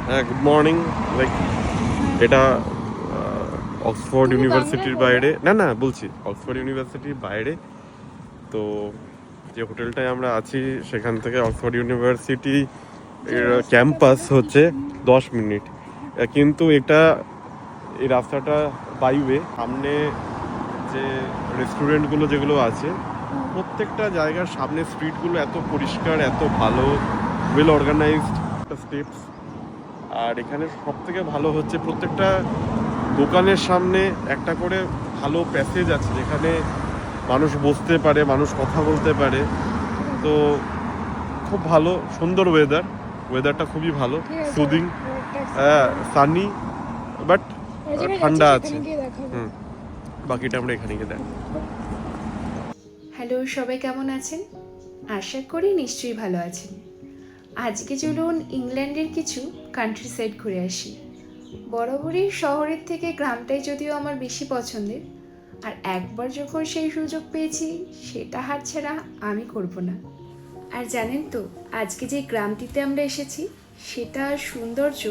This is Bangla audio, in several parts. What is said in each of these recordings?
হ্যাঁ, গুড মর্নিং। লাইক এটা অক্সফোর্ড ইউনিভার্সিটির বাইরে, না বলছি অক্সফোর্ড ইউনিভার্সিটির বাইরে। তো যে হোটেলটায় আমরা আছি সেখান থেকে অক্সফোর্ড ইউনিভার্সিটি ক্যাম্পাস হচ্ছে 10 মিনিট। কিন্তু এই রাস্তাটা বাইওয়ে, সামনে যে রেস্টুরেন্টগুলো যেগুলো আছে প্রত্যেকটা জায়গার সামনে স্ট্রিটগুলো এত পরিষ্কার, এত ভালো, ওয়েল অর্গানাইজড একটা স্টেপস। আর এখানে সব থেকে ভালো হচ্ছে প্রত্যেকটা দোকানের সামনে একটা করে ভালো প্যাসেজ আছে যেখানে মানুষ বসতে পারে, মানুষ কথা বলতে পারে। তো খুব ভালো, সুন্দর ওয়েদারটা খুবই ভালো, সুদিং, সানি, বাট ঠান্ডা আছে। বাকিটা আমরা এখানে গিয়ে দেখ। হ্যালো, সবাই কেমন আছেন? আশা করি নিশ্চয়ই ভালো আছেন। আজকে চলুন ইংল্যান্ডের কিছু কান্ট্রি সাইড ঘুরে আসি। বরাবরই শহরের থেকে গ্রামটাই যদিও আমার বেশি পছন্দের, আর একবার যখন সেই সুযোগ পেয়েছি সেটা হাতছাড়া আমি করব না। আর জানেন তো, আজকে যে গ্রামটিতে আমরা এসেছি সেটার সৌন্দর্য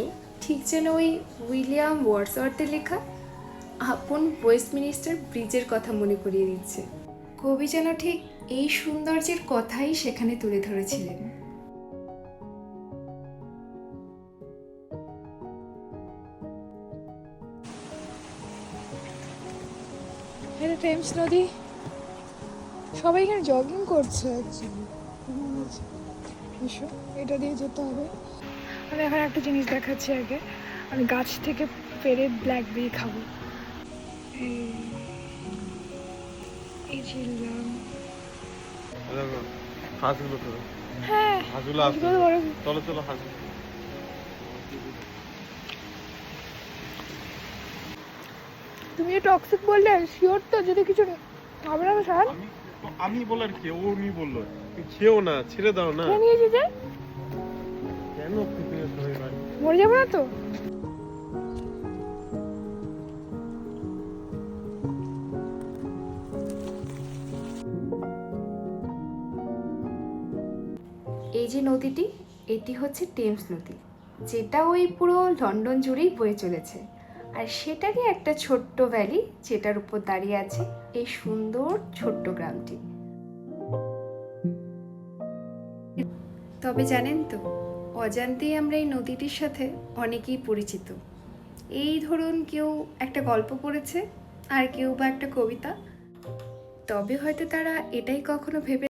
ঠিক যেন ওই উইলিয়াম ওয়ার্ডসওয়ার্থের লেখা আপন ওয়েস্টমিনিস্টার ব্রিজের কথা মনে করিয়ে দিচ্ছে। কবি যেন ঠিক এই সৌন্দর্যের কথাই সেখানে তুলে ধরেছিলেন। এটা টেমস নদী। সবাই এখানে জগিং করছে অ্যাকচুয়ালি। এটা দিয়ে যেতে হবে। আমি এখন একটা জিনিস দেখাচ্ছি আগে। আমি গাছ থেকে পেরে ব্ল্যাকবেরি খাবো। এই ছিলাম। হাঁসগুলো তো, হ্যাঁ, হাঁসগুলো আছে। হাঁসগুলো বড়। চলো চলো হাঁস। তুমি যে টক্সিক বললে, শিওর তো? যদি কিছু হবে না স্যার? আমি বলার কি, ও উনি বললো খেও না, ছেড়ে দাও না। খেয়ে নিয়েছি যে, কেন মরে যাবো না তো? এই যে নদীটি, এটি হচ্ছে টেমস নদী, যেটা ওই পুরো লন্ডন জুড়েই বয়ে চলেছে। আর সেটারই একটা ছোট্ট ভ্যালি যেটার উপর দাঁড়িয়ে আছে এই সুন্দর ছোট্ট গ্রামটি। তবে জানেন তো, অজান্তেই আমরা এই নদীটির সাথে অনেকেই পরিচিত। এই ধরুন কেউ একটা গল্প পড়েছে, আর কেউ বা একটা কবিতা। তবে হয়তো তারা এটাই কখনো ভেবে